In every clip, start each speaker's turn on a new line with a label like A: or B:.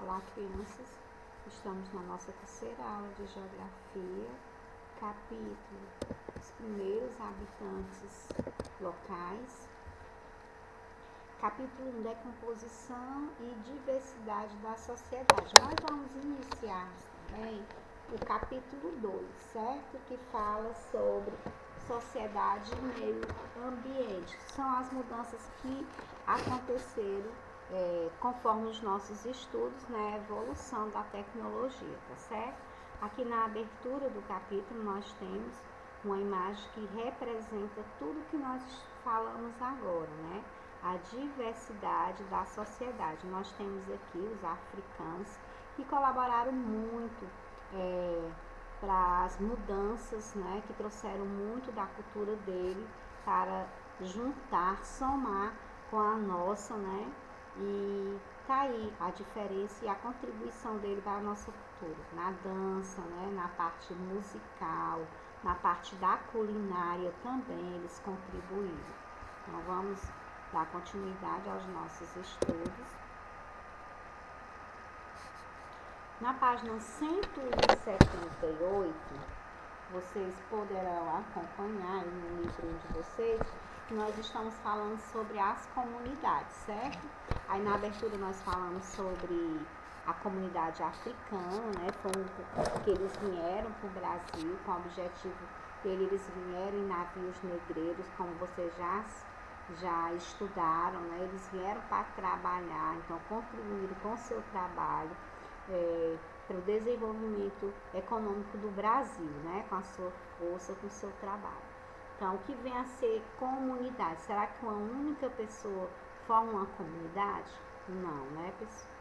A: Olá, crianças. Estamos na nossa terceira aula de Geografia, capítulo Os primeiros habitantes locais, capítulo 1, Decomposição e diversidade da sociedade. Nós vamos iniciar também o capítulo 2, certo? Que fala sobre sociedade e meio ambiente. São as mudanças que aconteceram conforme os nossos estudos na evolução da tecnologia, tá certo? Aqui na abertura do capítulo nós temos uma imagem que representa tudo que nós falamos agora, né? A diversidade da sociedade. Nós temos aqui os africanos que colaboraram muito para as mudanças, né? Que trouxeram muito da cultura dele para juntar, somar com a nossa, né? E tá aí a diferença e a contribuição dele para a nossa cultura, na dança, né, na parte musical, na parte da culinária também eles contribuíram. Então vamos dar continuidade aos nossos estudos. Na página 178, vocês poderão acompanhar no livro de vocês, nós estamos falando sobre as comunidades, certo? Aí na abertura nós falamos sobre a comunidade africana, né? Foi que eles vieram para o Brasil com o objetivo dele, eles vieram em navios negreiros, como vocês já estudaram, né? Eles vieram para trabalhar, então contribuíram com o seu trabalho para o desenvolvimento econômico do Brasil, né? Com a sua força, com o seu trabalho. Então, o que vem a ser comunidade? Será que uma única pessoa forma uma comunidade? Não, né, pessoal?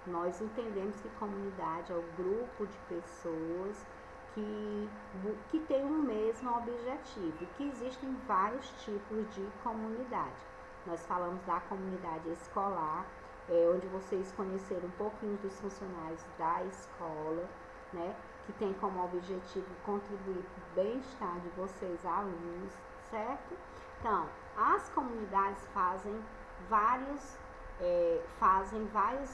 A: Nós entendemos que comunidade é o grupo de pessoas que tem o mesmo objetivo, que existem vários tipos de comunidade. Nós falamos da comunidade escolar, onde vocês conheceram um pouquinho dos funcionários da escola, né? Que tem como objetivo contribuir para o bem-estar de vocês, alunos, certo? Então, as comunidades fazem vários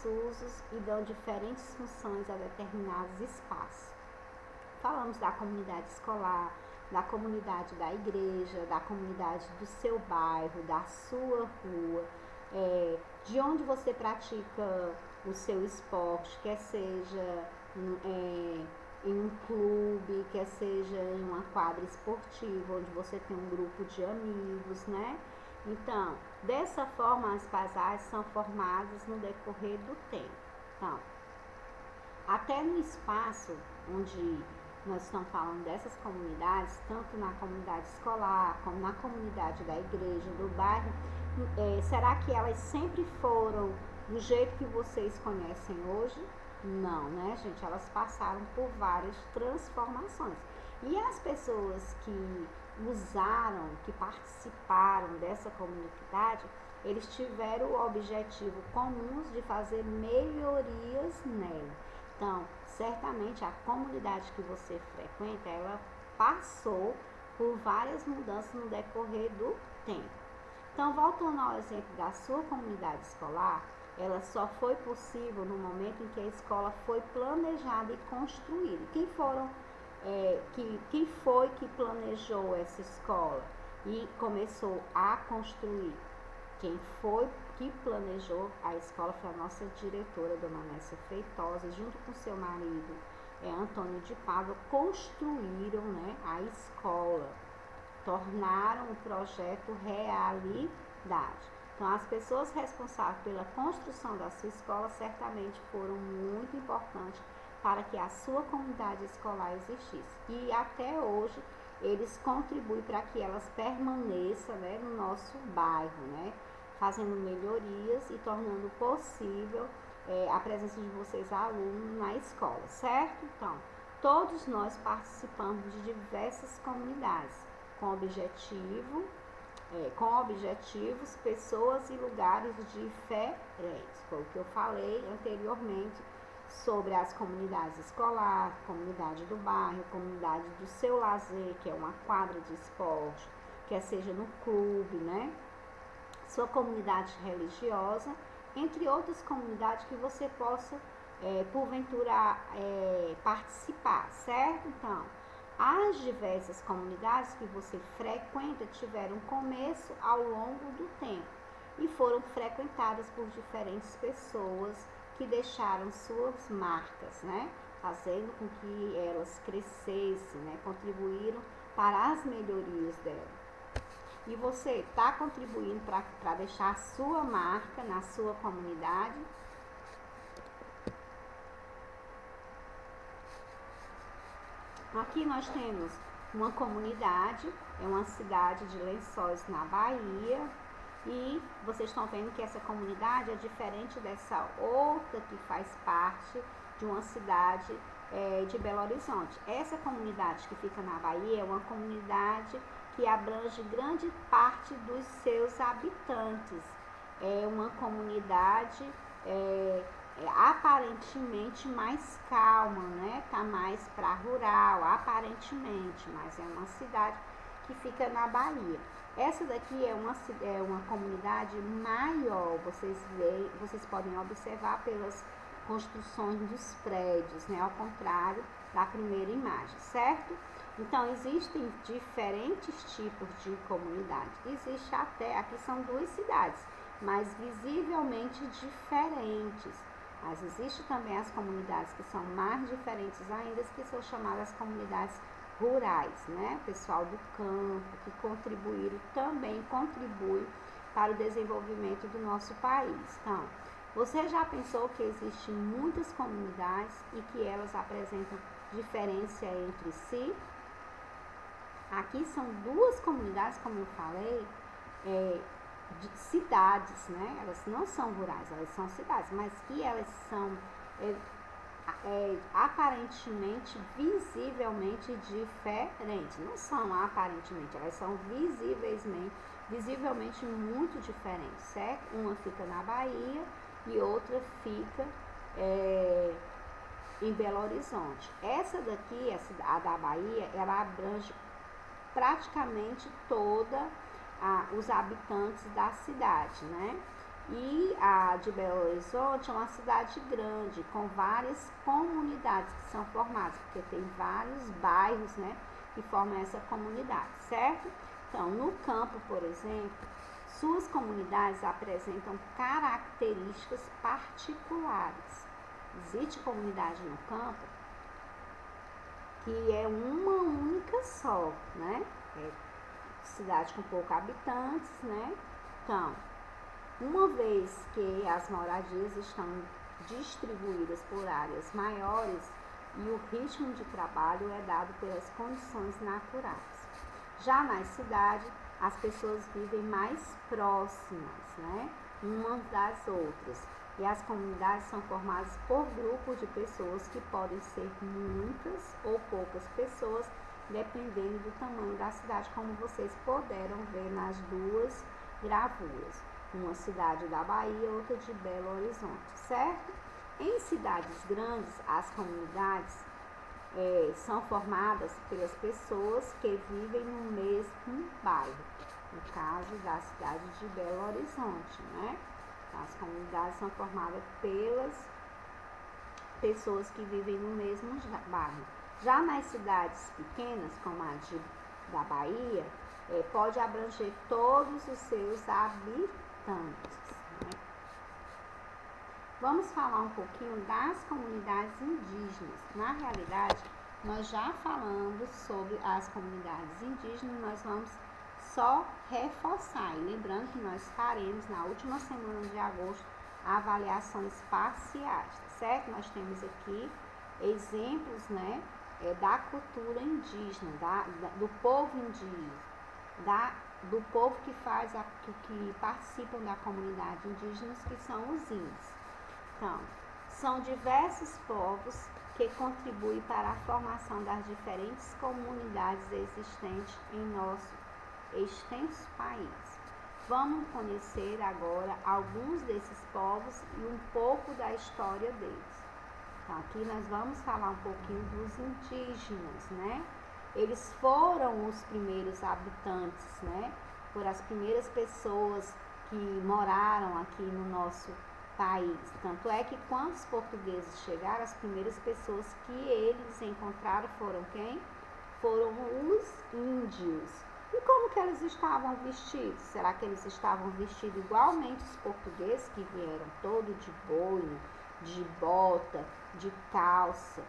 A: usos e dão diferentes funções a determinados espaços. Falamos da comunidade escolar, da comunidade da igreja, da comunidade do seu bairro, da sua rua, de onde você pratica o seu esporte, quer seja em um clube, quer seja em uma quadra esportiva, onde você tem um grupo de amigos, né? Então, dessa forma, as paisagens são formadas no decorrer do tempo. Então, até no espaço onde nós estamos falando dessas comunidades, tanto na comunidade escolar, como na comunidade da igreja, do bairro, será que elas sempre foram do jeito que vocês conhecem hoje? Não, né, gente? Elas passaram por várias transformações. E as pessoas que usaram, que participaram dessa comunidade, eles tiveram o objetivo comum de fazer melhorias nela. Então, certamente a comunidade que você frequenta, ela passou por várias mudanças no decorrer do tempo. Então, voltando ao exemplo da sua comunidade escolar, ela só foi possível no momento em que a escola foi planejada e construída. Quem foi que planejou essa escola e começou a construir? Quem foi que planejou a escola foi a nossa diretora, Dona Nécia Feitosa, junto com seu marido, Antônio de Pádua, construíram, né, a escola, tornaram o projeto realidade. Então, as pessoas responsáveis pela construção da sua escola certamente foram muito importantes para que a sua comunidade escolar existisse. E até hoje, eles contribuem para que elas permaneçam, né, no nosso bairro, né, fazendo melhorias e tornando possível a presença de vocês, alunos, na escola, certo? Então, todos nós participamos de diversas comunidades, com objetivos, pessoas e lugares diferentes. Foi o que eu falei anteriormente sobre as comunidades escolares, comunidade do bairro, comunidade do seu lazer, que é uma quadra de esporte, quer seja no clube, né? Sua comunidade religiosa, entre outras comunidades que você possa, porventura, participar, certo? Então, as diversas comunidades que você frequenta tiveram começo ao longo do tempo e foram frequentadas por diferentes pessoas que deixaram suas marcas, né? Fazendo com que elas crescessem, né? Contribuíram para as melhorias dela. E você está contribuindo para deixar a sua marca na sua comunidade? Aqui nós temos uma comunidade, é uma cidade de Lençóis na Bahia, e vocês estão vendo que essa comunidade é diferente dessa outra que faz parte de uma cidade de Belo Horizonte. Essa comunidade que fica na Bahia é uma comunidade que abrange grande parte dos seus habitantes. É uma comunidade aparentemente mais calma, né? Tá mais para rural, aparentemente, mas é uma cidade que fica na Bahia. Essa daqui é uma comunidade maior, vocês podem observar pelas construções dos prédios, né? Ao contrário da primeira imagem, certo? Então, existem diferentes tipos de comunidade. Existe até, aqui são duas cidades, mas visivelmente diferentes. Mas existe também as comunidades que são mais diferentes ainda, que são chamadas comunidades rurais, né? Pessoal do campo, que também contribuem para o desenvolvimento do nosso país. Então, você já pensou que existem muitas comunidades e que elas apresentam diferença entre si? Aqui são duas comunidades, como eu falei, de cidades, né? Elas não são rurais, elas são cidades, mas que elas são aparentemente, visivelmente diferentes. Não são aparentemente, elas são visivelmente muito diferentes, certo? Uma fica na Bahia e outra fica em Belo Horizonte. Essa daqui, a da Bahia, ela abrange praticamente toda os habitantes da cidade, né? E a de Belo Horizonte é uma cidade grande, com várias comunidades que são formadas, porque tem vários bairros, né, que formam essa comunidade, certo? Então, no campo, por exemplo, suas comunidades apresentam características particulares. Existe comunidade no campo que é uma única só, né? Cidade com poucos habitantes, né? Então, uma vez que as moradias estão distribuídas por áreas maiores e o ritmo de trabalho é dado pelas condições naturais. Já nas cidades, as pessoas vivem mais próximas, né? Umas das outras. E as comunidades são formadas por grupos de pessoas que podem ser muitas ou poucas pessoas, dependendo do tamanho da cidade, como vocês puderam ver nas duas gravuras. Uma cidade da Bahia, outra de Belo Horizonte, certo? Em cidades grandes, as comunidades são formadas pelas pessoas que vivem no mesmo bairro. No caso da cidade de Belo Horizonte, né? As comunidades são formadas pelas pessoas que vivem no mesmo bairro. Já nas cidades pequenas, como a da Bahia, pode abranger todos os seus habitantes. Né? Vamos falar um pouquinho das comunidades indígenas. Na realidade, nós já falamos sobre as comunidades indígenas, nós vamos só reforçar. E lembrando que nós faremos na última semana de agosto avaliações parciais, certo? Nós temos aqui exemplos, né, da cultura indígena, do povo indígena, do povo que participam da comunidade indígena, que são os índios. Então, são diversos povos que contribuem para a formação das diferentes comunidades existentes em nosso extenso país. Vamos conhecer agora alguns desses povos e um pouco da história deles. Então, aqui nós vamos falar um pouquinho dos indígenas, né? Eles foram os primeiros habitantes, né? Foram as primeiras pessoas que moraram aqui no nosso país. Tanto é que quando os portugueses chegaram, as primeiras pessoas que eles encontraram foram quem? Foram os índios. E como que eles estavam vestidos? Será que eles estavam vestidos igualmente os portugueses, que vieram todo de boina, de bota, de calça,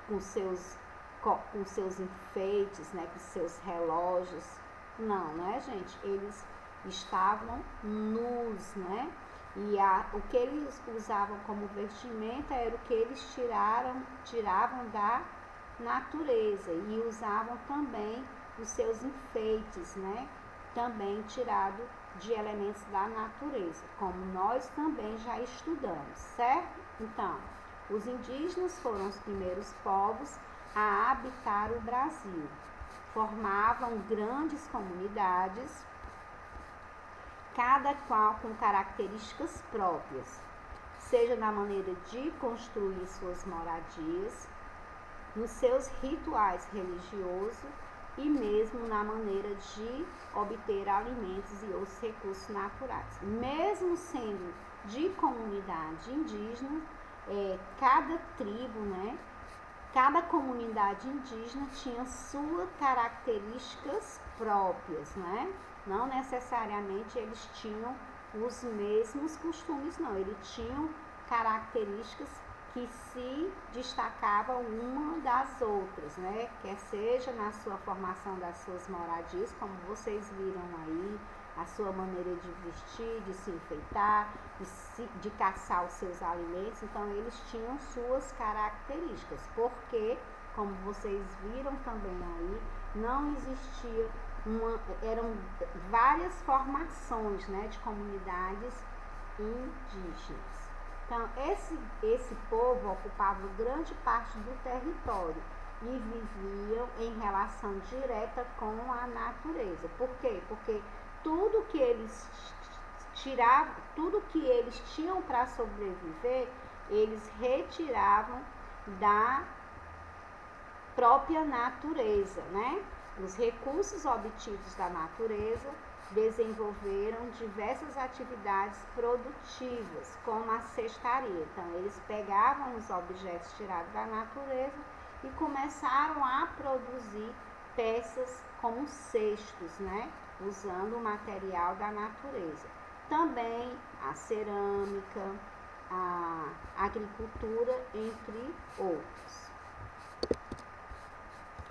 A: com seus enfeites, né, com seus relógios? Não, né, gente? Eles estavam nus, né? E o que eles usavam como vestimenta era o que eles tiravam da natureza, e usavam também os seus enfeites, né? Também tirado de elementos da natureza, como nós também já estudamos, certo? Então, os indígenas foram os primeiros povos a habitar o Brasil. Formavam grandes comunidades, cada qual com características próprias, seja na maneira de construir suas moradias, nos seus rituais religiosos e mesmo na maneira de obter alimentos e outros recursos naturais. Mesmo sendo de comunidade indígena, cada tribo, né, cada comunidade indígena tinha suas características próprias, né? Não necessariamente eles tinham os mesmos costumes, não. Eles tinham características que se destacavam uma das outras, né? Quer seja na sua formação das suas moradias, como vocês viram aí, a sua maneira de vestir, de se enfeitar, de caçar os seus alimentos. Então, eles tinham suas características, porque, como vocês viram também aí, não existia eram várias formações, né, de comunidades indígenas. Então, esse povo ocupava grande parte do território e viviam em relação direta com a natureza. Por quê? Porque tudo que eles tinham para sobreviver, eles retiravam da própria natureza, né? Os recursos obtidos da natureza desenvolveram diversas atividades produtivas, como a cestaria. Então, eles pegavam os objetos tirados da natureza e começaram a produzir peças como cestos, né? Usando o material da natureza. Também a cerâmica, a agricultura, entre outros.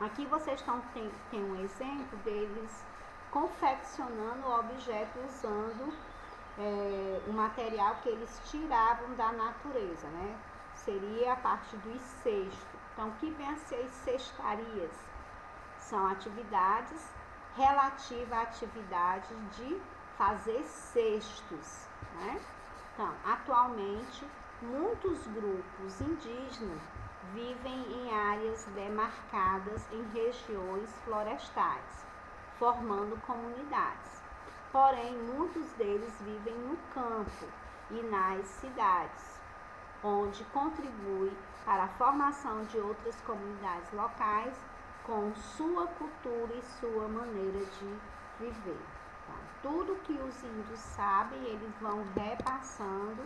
A: Aqui vocês têm um exemplo deles confeccionando o objeto usando o material que eles tiravam da natureza, né? Seria a parte dos cestos. Então, o que vem a ser as cestarias? São atividades relativas à atividade de fazer cestos, né? Então, atualmente, muitos grupos indígenas vivem em áreas demarcadas em regiões florestais, formando comunidades. Porém, muitos deles vivem no campo e nas cidades, onde contribuem para a formação de outras comunidades locais com sua cultura e sua maneira de viver. Então, tudo que os índios sabem, eles vão repassando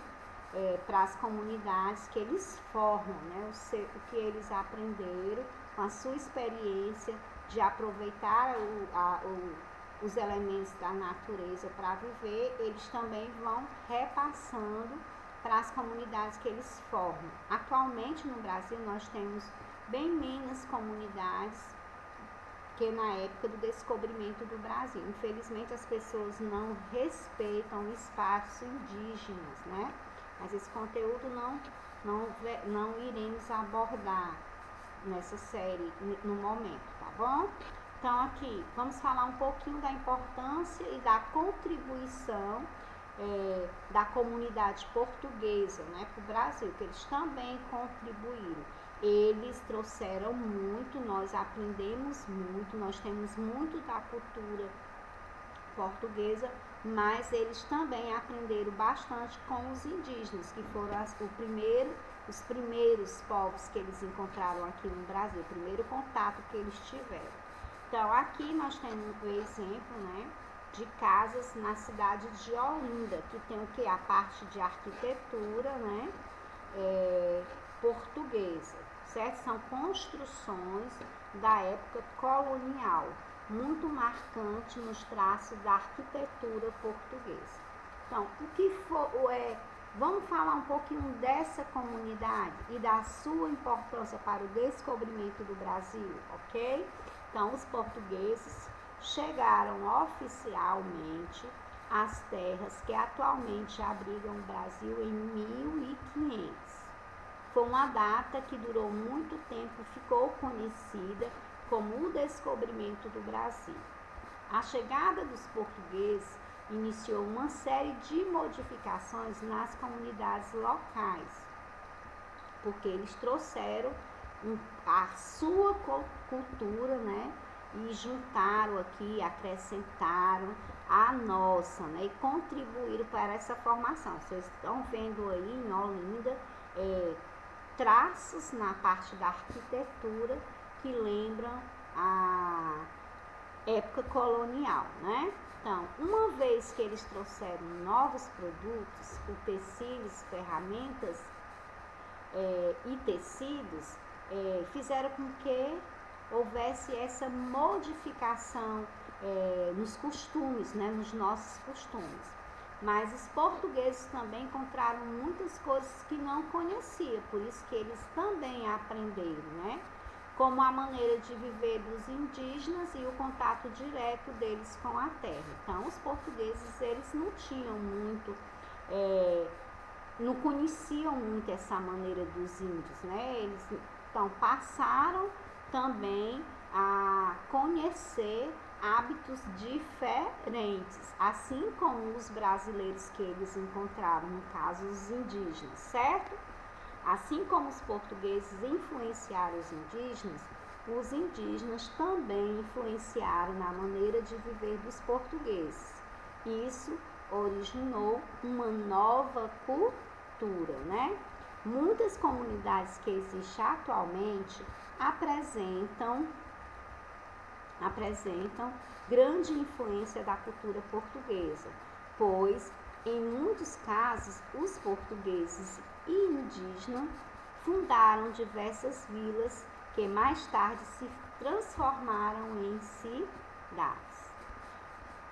A: para as comunidades que eles formam, né? O que eles aprenderam com a sua experiência de aproveitar os elementos da natureza para viver, eles também vão repassando para as comunidades que eles formam. Atualmente no Brasil nós temos bem menos comunidades que na época do descobrimento do Brasil. Infelizmente as pessoas não respeitam espaços indígenas, né? Mas esse conteúdo não iremos abordar nessa série no momento, tá bom? Então aqui, vamos falar um pouquinho da importância e da contribuição da comunidade portuguesa, né, para o Brasil, que eles também contribuíram. Eles trouxeram muito, nós aprendemos muito, nós temos muito da cultura portuguesa, mas eles também aprenderam bastante com os indígenas, que foram os primeiros povos que eles encontraram aqui no Brasil, o primeiro contato que eles tiveram. Então, aqui nós temos o exemplo, né, de casas na cidade de Olinda, que tem o que? A parte de arquitetura, né? Portuguesa, certo? São construções da época colonial, muito marcante nos traços da arquitetura portuguesa. Então, o que for, vamos falar um pouquinho dessa comunidade e da sua importância para o descobrimento do Brasil, ok? Então, os portugueses chegaram oficialmente às terras que atualmente abrigam o Brasil em 1500. Foi uma data que durou muito tempo e ficou conhecida como o descobrimento do Brasil. A chegada dos portugueses iniciou uma série de modificações nas comunidades locais, porque eles trouxeram a sua cultura, né? E juntaram aqui, acrescentaram a nossa, né? E contribuíram para essa formação. Vocês estão vendo aí em Olinda traços na parte da arquitetura que lembram a época colonial, né? Então, uma vez que eles trouxeram novos produtos, utensílios, ferramentas e tecidos, fizeram com que houvesse essa modificação nos costumes, né? Nos nossos costumes. Mas os portugueses também encontraram muitas coisas que não conheciam, por isso que eles também aprenderam, né? Como a maneira de viver dos indígenas e o contato direto deles com a terra. Então, os portugueses, eles não tinham muito, não conheciam muito essa maneira dos índios, né? Eles, então, passaram também a conhecer hábitos diferentes, assim como os brasileiros que eles encontraram, no caso, os indígenas, certo? Assim como os portugueses influenciaram os indígenas também influenciaram na maneira de viver dos portugueses. Isso originou uma nova cultura, né? Muitas comunidades que existem atualmente apresentam grande influência da cultura portuguesa, pois, em muitos casos, os portugueses e indígenas fundaram diversas vilas que mais tarde se transformaram em cidades.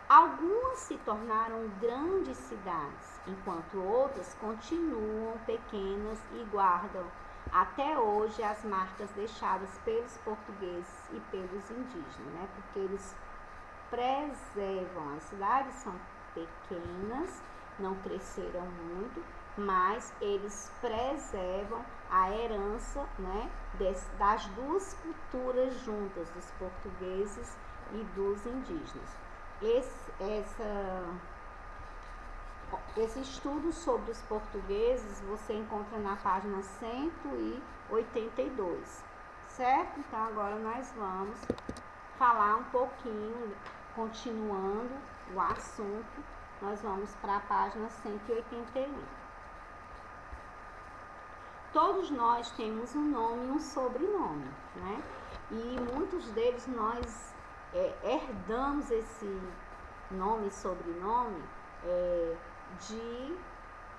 A: Algumas se tornaram grandes cidades, enquanto outras continuam pequenas e guardam até hoje as marcas deixadas pelos portugueses e pelos indígenas, né? Porque eles preservam. As cidades são pequenas, não cresceram muito, mas eles preservam a herança, né, das duas culturas juntas, dos portugueses e dos indígenas. Esse estudo sobre os portugueses você encontra na página 182, certo? Então, agora nós vamos falar um pouquinho, continuando o assunto, nós vamos para a página 181. Todos nós temos um nome e um sobrenome, né? E muitos deles nós herdamos esse nome e sobrenome de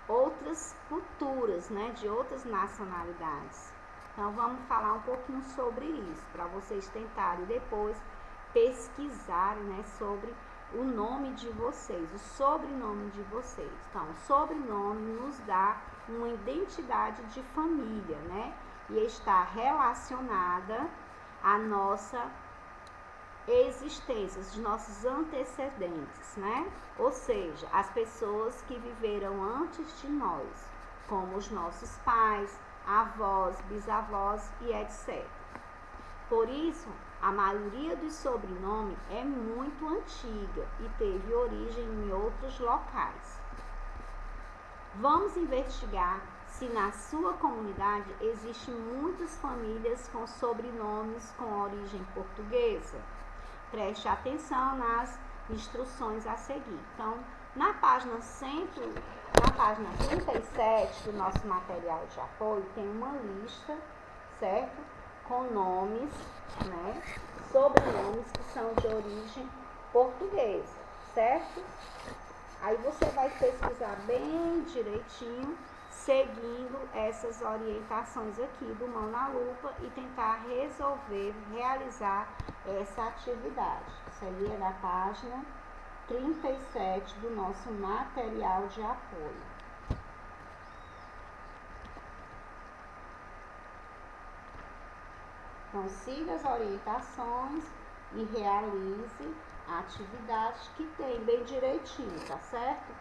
A: outras culturas, né? De outras nacionalidades. Então, vamos falar um pouquinho sobre isso, para vocês tentarem depois pesquisarem, né, sobre o nome de vocês, o sobrenome de vocês. Então, o sobrenome nos dá uma identidade de família, né? E está relacionada à nossa existência, os nossos antecedentes, né? Ou seja, as pessoas que viveram antes de nós, como os nossos pais, avós, bisavós e etc. Por isso, a maioria dos sobrenomes é muito antiga e teve origem em outros locais. Vamos investigar se na sua comunidade existem muitas famílias com sobrenomes com origem portuguesa. Preste atenção nas instruções a seguir. Então, na página 37 do nosso material de apoio, tem uma lista, certo? Com nomes, né? Sobrenomes que são de origem portuguesa, certo? Aí você vai pesquisar bem direitinho, seguindo essas orientações aqui do Mão na Lupa e tentar realizar essa atividade. Isso aí é da página 37 do nosso material de apoio. Então, siga as orientações e realize a atividade que tem bem direitinho, tá certo?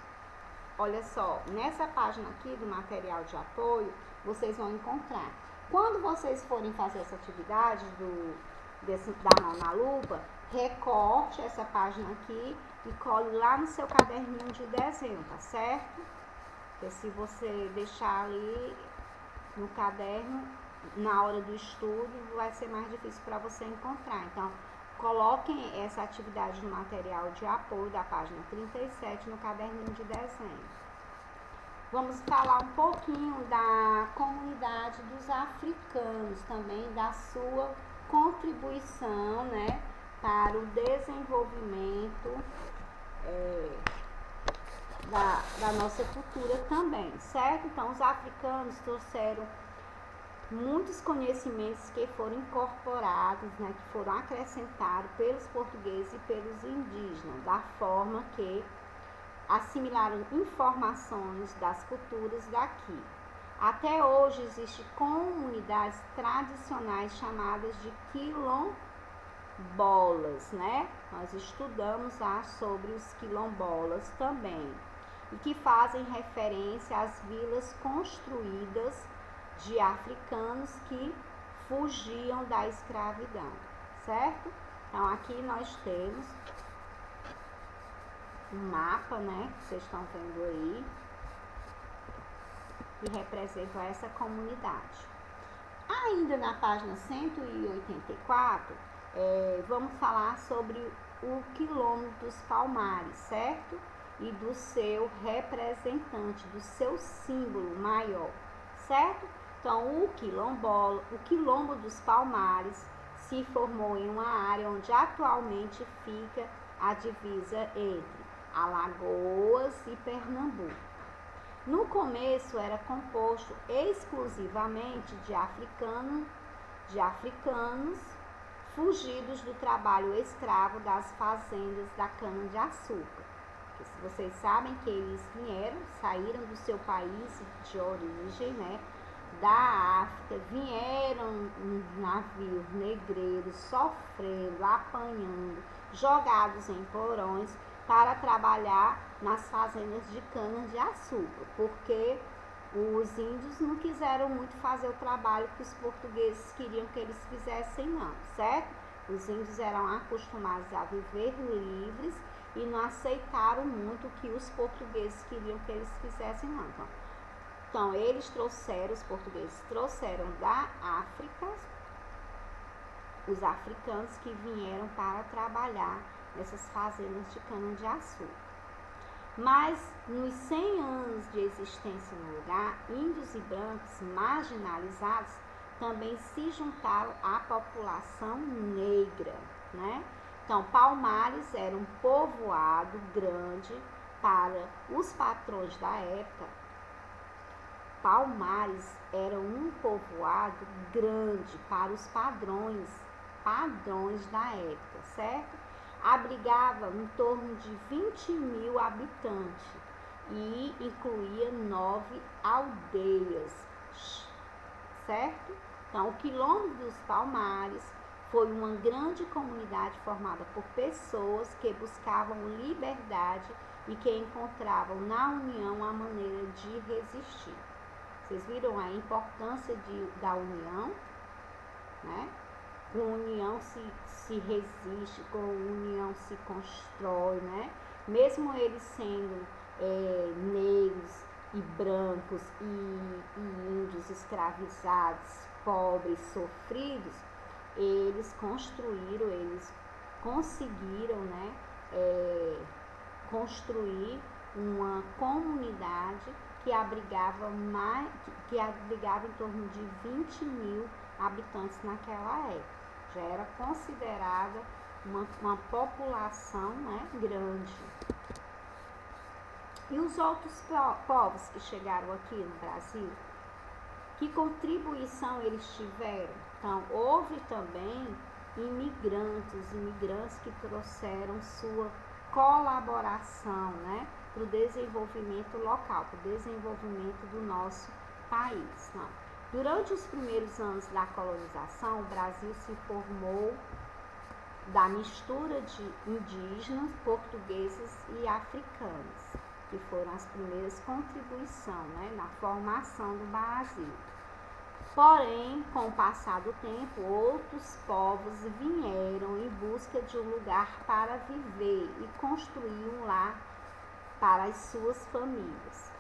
A: Olha só, nessa página aqui do material de apoio, vocês vão encontrar. Quando vocês forem fazer essa atividade da Mão na Lupa, recorte essa página aqui e cole lá no seu caderninho de desenho, tá certo? Porque se você deixar ali no caderno, na hora do estudo, vai ser mais difícil para você encontrar. Então, coloquem essa atividade no material de apoio da página 37 no caderninho de desenho. Vamos falar um pouquinho da comunidade dos africanos, também da sua contribuição, né, para o desenvolvimento da nossa cultura também, certo? Então, os africanos trouxeram muitos conhecimentos que foram incorporados, né, que foram acrescentados pelos portugueses e pelos indígenas, da forma que assimilaram informações das culturas daqui. Até hoje existem comunidades tradicionais chamadas de quilombolas, né? Nós estudamos sobre os quilombolas também, e que fazem referência às vilas construídas de africanos que fugiam da escravidão, certo? Então, aqui nós temos um mapa, né, que vocês estão vendo aí, que representa essa comunidade. Ainda na página 184, vamos falar sobre o Quilombo dos Palmares, certo? E do seu representante, do seu símbolo maior, certo? Então, o Quilombo dos Palmares se formou em uma área onde atualmente fica a divisa entre Alagoas e Pernambuco. No começo era composto exclusivamente de africanos fugidos do trabalho escravo das fazendas da cana-de-açúcar. Porque vocês sabem que eles saíram do seu país de origem, né, da África, vieram em navios negreiros, sofrendo, apanhando, jogados em porões para trabalhar nas fazendas de cana-de-açúcar, porque os índios não quiseram muito fazer o trabalho que os portugueses queriam que eles fizessem, não, certo? Os índios eram acostumados a viver livres e não aceitaram muito o que os portugueses queriam que eles fizessem, não. Então, os portugueses trouxeram da África os africanos que vieram para trabalhar nessas fazendas de cana-de-açúcar. Mas, nos 100 anos de existência no lugar, índios e brancos marginalizados também se juntaram à população negra, né? Então, Palmares era um povoado grande para os patrões da época. Palmares era um povoado grande para os padrões da época, certo? Abrigava em torno de 20.000 habitantes e incluía 9 aldeias, certo? Então, o Quilombo dos Palmares foi uma grande comunidade formada por pessoas que buscavam liberdade e que encontravam na união a maneira de resistir. Vocês viram a importância da união, né? Com união se resiste, com união se constrói, né? Mesmo eles sendo negros e brancos e índios escravizados, pobres, sofridos, eles conseguiram, né, construir uma comunidade que abrigava em torno de 20.000 habitantes naquela época. Já era considerada uma população, né, grande. E os outros povos que chegaram aqui no Brasil, que contribuição eles tiveram? Então, houve também imigrantes que trouxeram sua colaboração, né, para o desenvolvimento local, para o desenvolvimento do nosso país. Não. Durante os primeiros anos da colonização, o Brasil se formou da mistura de indígenas, portugueses e africanos, que foram as primeiras contribuições, né, na formação do Brasil. Porém, com o passar do tempo, outros povos vieram em busca de um lugar para viver e construir um lar para as suas famílias.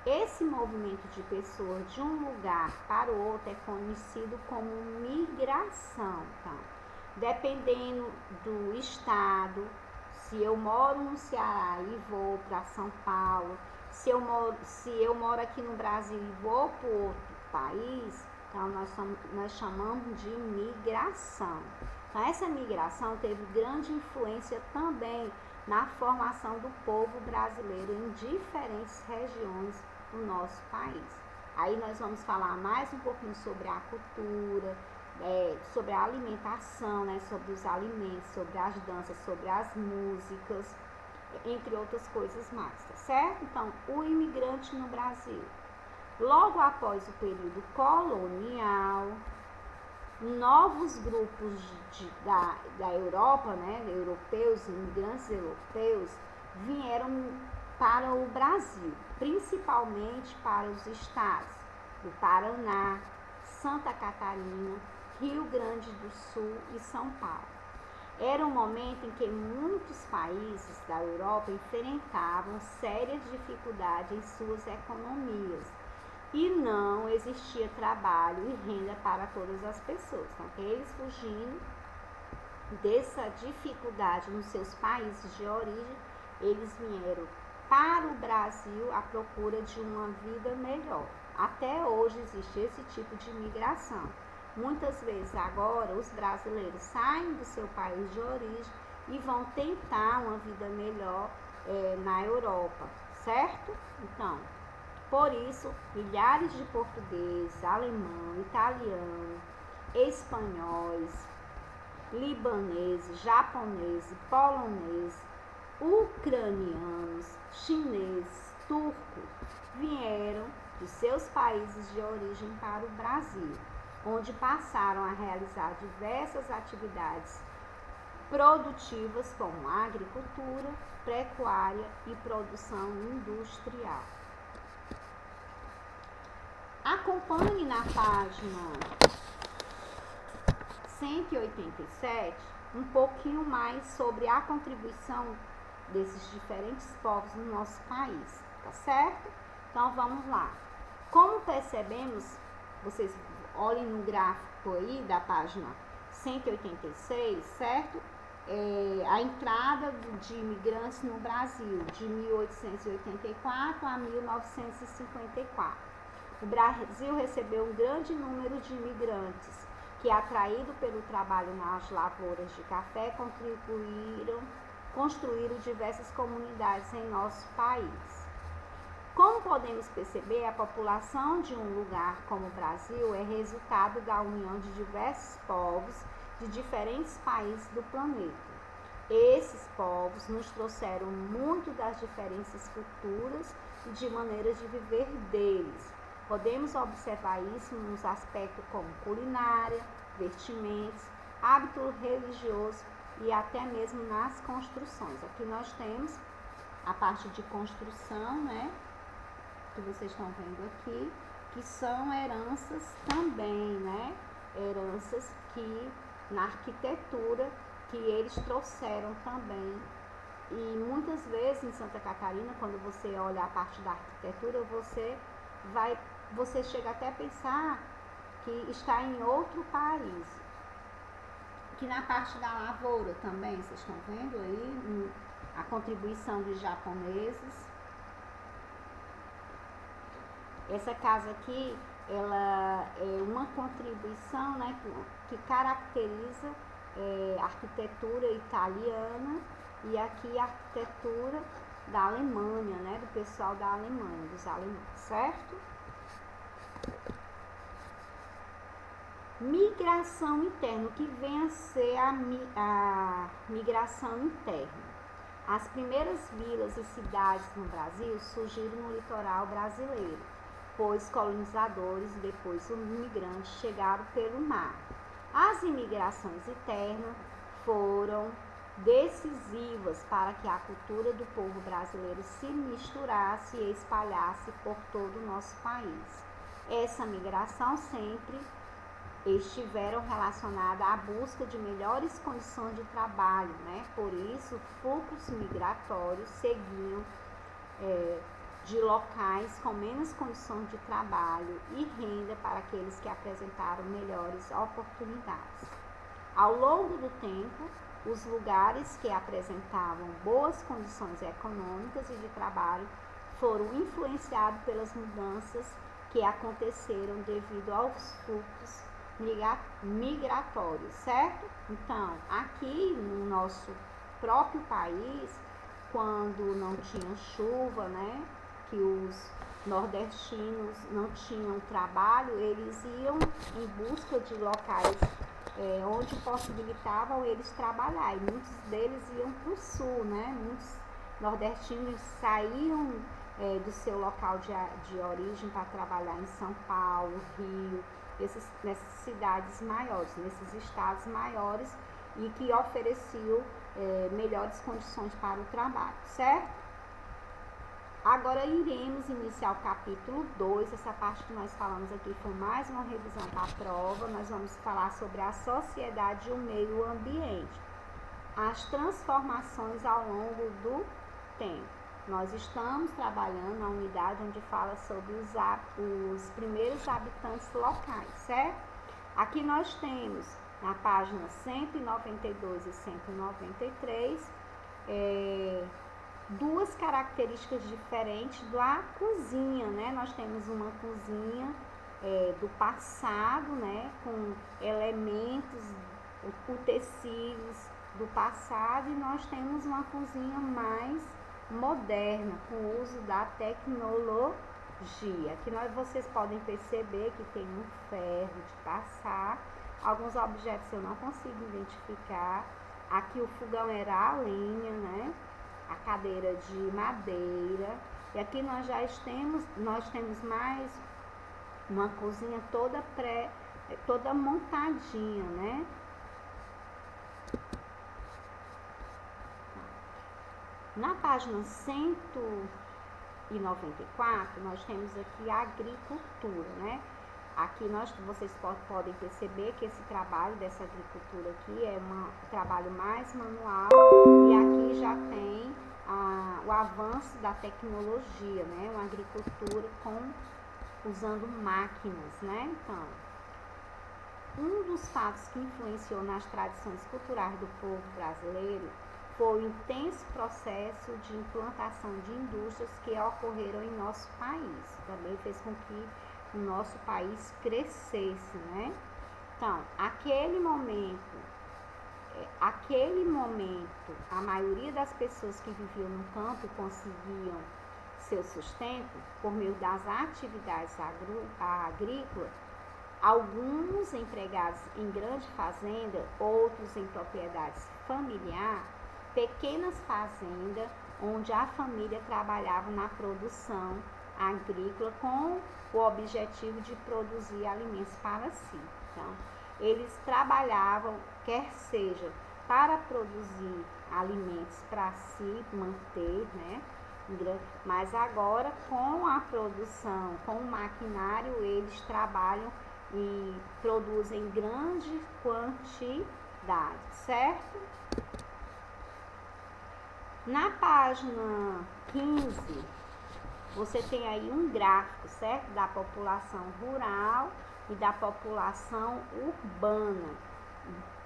A: Esse movimento de pessoas de um lugar para o outro é conhecido como migração. Tá? Dependendo do estado, se eu moro no Ceará e vou para São Paulo, se eu moro aqui no Brasil e vou para outro país, então nós chamamos de migração. Então, essa migração teve grande influência também na formação do povo brasileiro em diferentes regiões do nosso país. Aí nós vamos falar mais um pouquinho sobre a cultura, sobre a alimentação, né, sobre os alimentos, sobre as danças, sobre as músicas, entre outras coisas mais, tá certo? Então, o imigrante no Brasil. Logo após o período colonial, novos grupos da Europa, né, europeus, imigrantes europeus, vieram para o Brasil, principalmente para os estados do Paraná, Santa Catarina, Rio Grande do Sul e São Paulo. Era um momento em que muitos países da Europa enfrentavam sérias dificuldades em suas economias e não existia trabalho e renda para todas as pessoas. Então, eles fugindo dessa dificuldade nos seus países de origem, eles vieram para o Brasil à procura de uma vida melhor. Até hoje existe esse tipo de migração. Muitas vezes agora os brasileiros saem do seu país de origem e vão tentar uma vida melhor na Europa, certo? Então, por isso, milhares de portugueses, alemão, italiano, espanhóis, libaneses, japoneses, poloneses, ucranianos, chineses, turcos vieram de seus países de origem para o Brasil, onde passaram a realizar diversas atividades produtivas como agricultura, pecuária e produção industrial. Acompanhe na página 187 um pouquinho mais sobre a contribuição desses diferentes povos no nosso país, tá certo? Então vamos lá. Como percebemos, vocês olhem no gráfico aí da página 186, certo? A entrada de imigrantes no Brasil de 1884 a 1954. O Brasil recebeu um grande número de imigrantes que, atraído pelo trabalho nas lavouras de café, construíram diversas comunidades em nosso país. Como podemos perceber, a população de um lugar como o Brasil é resultado da união de diversos povos de diferentes países do planeta. Esses povos nos trouxeram muito das diferentes culturas e de maneiras de viver deles. Podemos observar isso nos aspectos como culinária, vestimentos, hábito religioso e até mesmo nas construções. Aqui nós temos a parte de construção, né, que vocês estão vendo aqui, que são heranças também, né, heranças que na arquitetura que eles trouxeram também. E muitas vezes em Santa Catarina, quando você olha a parte da arquitetura, você chega até a pensar que está em outro país. Que na parte da lavoura também, vocês estão vendo aí a contribuição dos japoneses. Essa casa aqui, ela é uma contribuição, né, que caracteriza arquitetura italiana e aqui a arquitetura da Alemanha, né, do pessoal da Alemanha, dos alemães, certo? Migração interna, o que vem a ser a migração interna? As primeiras vilas e cidades no Brasil surgiram no litoral brasileiro, pois colonizadores e depois os imigrantes chegaram pelo mar. As imigrações internas foram decisivas para que a cultura do povo brasileiro se misturasse e espalhasse por todo o nosso país. Essa migração sempre estiveram relacionadas à busca de melhores condições de trabalho, né? Por isso, fluxos migratórios seguiam de locais com menos condições de trabalho e renda para aqueles que apresentaram melhores oportunidades. Ao longo do tempo, os lugares que apresentavam boas condições econômicas e de trabalho foram influenciados pelas mudanças que aconteceram devido aos fluxos migratórios, certo? Então, aqui no nosso próprio país, quando não tinha chuva, né, que os nordestinos não tinham trabalho, eles iam em busca de locais onde possibilitavam eles trabalhar, e muitos deles iam para o sul, né? Muitos nordestinos saíam do seu local de origem para trabalhar em São Paulo, Rio, nessas cidades maiores, nesses estados maiores e que ofereciam melhores condições para o trabalho, certo? Agora iremos iniciar o capítulo 2, essa parte que nós falamos aqui foi mais uma revisão para a prova, nós vamos falar sobre a sociedade e o meio ambiente, as transformações ao longo do tempo. Nós estamos trabalhando na unidade onde fala sobre os primeiros habitantes locais, certo? Aqui nós temos na página 192 e 193 duas características diferentes da cozinha, né? Nós temos uma cozinha do passado, né? Com elementos, utensílios do passado, e nós temos uma cozinha mais moderna, com o uso da tecnologia. Aqui vocês podem perceber que tem um ferro de passar, alguns objetos eu não consigo identificar. Aqui o fogão era a lenha, né? A cadeira de madeira, e aqui nós temos mais uma cozinha toda montadinha, né? Na página 194, nós temos aqui a agricultura, né? Aqui vocês podem perceber que esse trabalho dessa agricultura aqui é um trabalho mais manual, e aqui já tem o avanço da tecnologia, né? Uma agricultura usando máquinas, né? Então, um dos fatos que influenciou nas tradições culturais do povo brasileiro foi o intenso processo de implantação de indústrias que ocorreram em nosso país. Também fez com que o nosso país crescesse, né? Então, aquele momento, a maioria das pessoas que viviam no campo conseguiam seu sustento por meio das atividades agrícolas, alguns empregados em grande fazenda, outros em propriedades familiares, pequenas fazendas onde a família trabalhava na produção agrícola com o objetivo de produzir alimentos para si. Então, eles trabalhavam, quer seja para produzir alimentos para si manter, né? Mas agora com a produção, com o maquinário, eles trabalham e produzem grande quantidade, certo? Na página 15, você tem aí um gráfico, certo? Da população rural e da população urbana,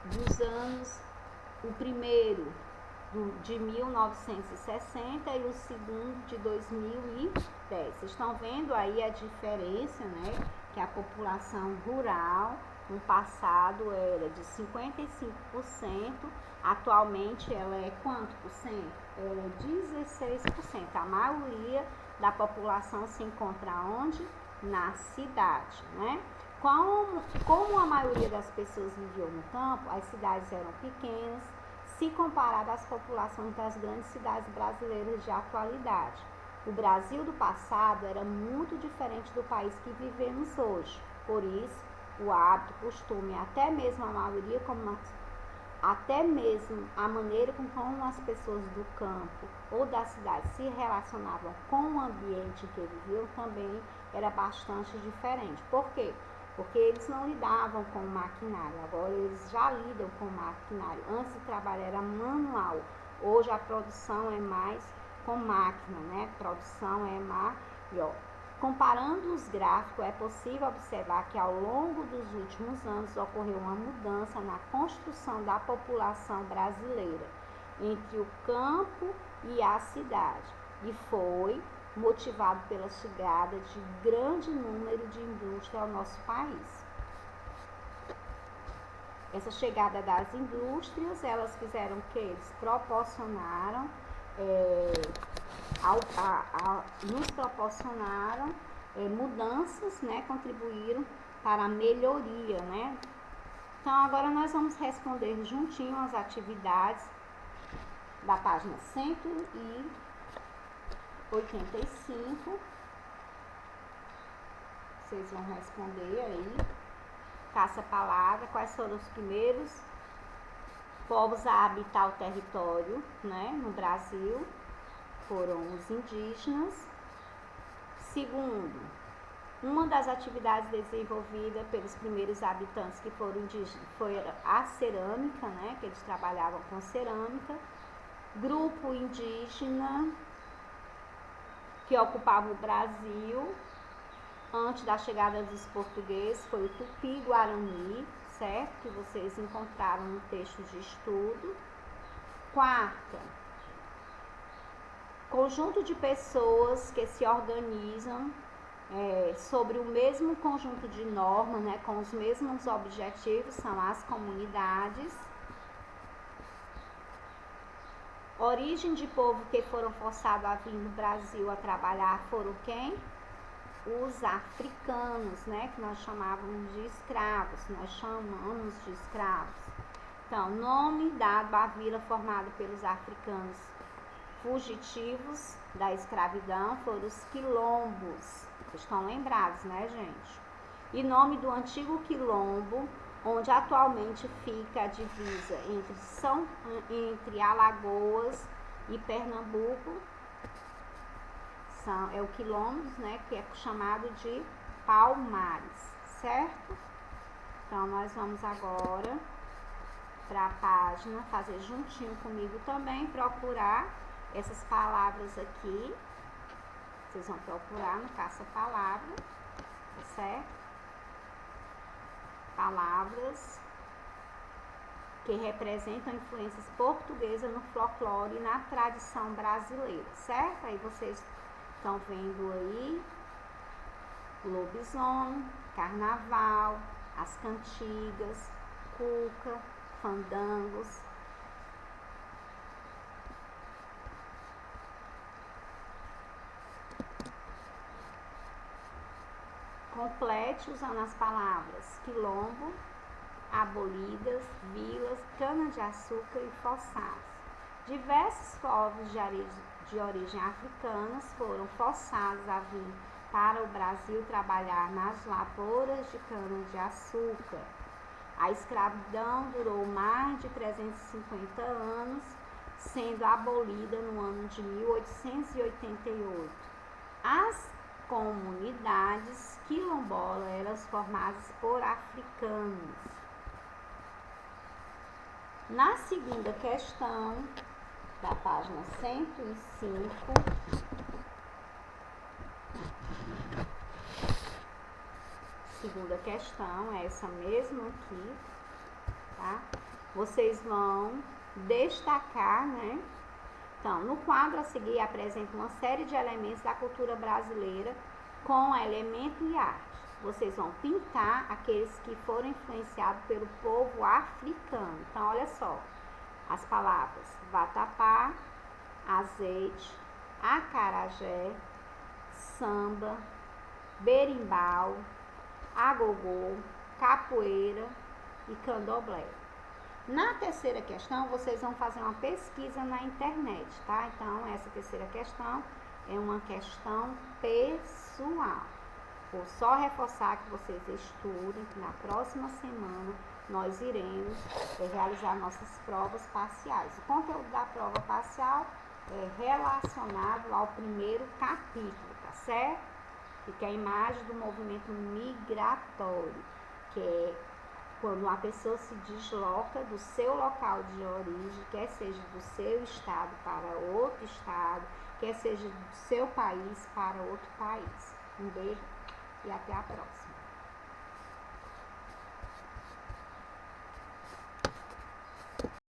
A: dos anos, o primeiro de 1960 e o segundo de 2010. Vocês estão vendo aí a diferença, né? que a população rural no passado era de 55%, atualmente ela é quanto por cento? Ela é 16%. A maioria da população se encontra onde? Na cidade, né? Como a maioria das pessoas viviam no campo, as cidades eram pequenas, se comparado às populações das grandes cidades brasileiras de atualidade. O Brasil do passado era muito diferente do país que vivemos hoje. Por isso, o hábito, costume, até mesmo a maneira como as pessoas do campo ou da cidade se relacionavam com o ambiente em que viviam também era bastante diferente. Por quê? Porque eles não lidavam com o maquinário, agora eles já lidam com o maquinário. Antes o trabalho era manual, hoje a produção é mais com máquina, né? A produção é maior. Comparando os gráficos, é possível observar que ao longo dos últimos anos ocorreu uma mudança na construção da população brasileira entre o campo e a cidade, e foi motivado pela chegada de grande número de indústrias ao nosso país. Essa chegada das indústrias, elas fizeram o que? Eles proporcionaram, nos proporcionaram mudanças, né? Contribuíram para a melhoria, né? Então, agora nós vamos responder juntinho as atividades da página 185. Vocês vão responder aí. Caça-palavra. Quais foram os primeiros povos a habitar o território, né, no Brasil? Foram os indígenas. Segundo, uma das atividades desenvolvidas pelos primeiros habitantes que foram indígenas foi a cerâmica, né, que eles trabalhavam com cerâmica. Grupo indígena que ocupava o Brasil antes da chegada dos portugueses foi o Tupi-Guarani, certo? Que vocês encontraram no texto de estudo. Quarta, conjunto de pessoas que se organizam sobre o mesmo conjunto de normas, né, com os mesmos objetivos, são as comunidades. Origem de povo que foram forçados a vir no Brasil a trabalhar foram quem? Os africanos, né, que nós chamávamos de escravos, Então, nome dado à vila formada pelos africanos fugitivos da escravidão foram os quilombos. Estão lembrados, né, gente? E nome do antigo quilombo, onde atualmente fica a divisa entre Alagoas e Pernambuco, é o quilombos, né, que é chamado de Palmares, certo? Então, nós vamos agora para a página, fazer juntinho comigo também, procurar essas palavras aqui. Vocês vão procurar no caça-palavra, certo? Palavras que representam influências portuguesas no folclore e na tradição brasileira, certo? Aí vocês estão vendo aí lobisomem, carnaval, as cantigas, cuca, fandangos. Complete usando as palavras quilombo, abolidas, vilas, cana-de-açúcar e forçados. Diversos povos de origem africana foram forçados a vir para o Brasil trabalhar nas lavouras de cana-de-açúcar. A escravidão durou mais de 350 anos, sendo abolida no ano de 1888. As comunidades quilombolas eram formadas por africanos. Na segunda questão da página 105, segunda questão é essa mesma aqui, tá? Vocês vão destacar, né? Então, no quadro a seguir apresenta uma série de elementos da cultura brasileira com elemento e arte. vocês vão pintar aqueles que foram influenciados pelo povo africano. Então, olha só, as palavras vatapá, azeite, acarajé, samba, berimbau, agogô, capoeira e candomblé. Na terceira questão, vocês vão fazer uma pesquisa na internet, tá? Então, essa terceira questão é uma questão pessoal. Vou só reforçar que vocês estudem, que na próxima semana nós iremos realizar nossas provas parciais. O conteúdo da prova parcial é relacionado ao primeiro capítulo, tá certo? Que é a imagem do movimento migratório, que é quando uma pessoa se desloca do seu local de origem, quer seja do seu estado para outro estado, quer seja do seu país para outro país. Um beijo e até a próxima.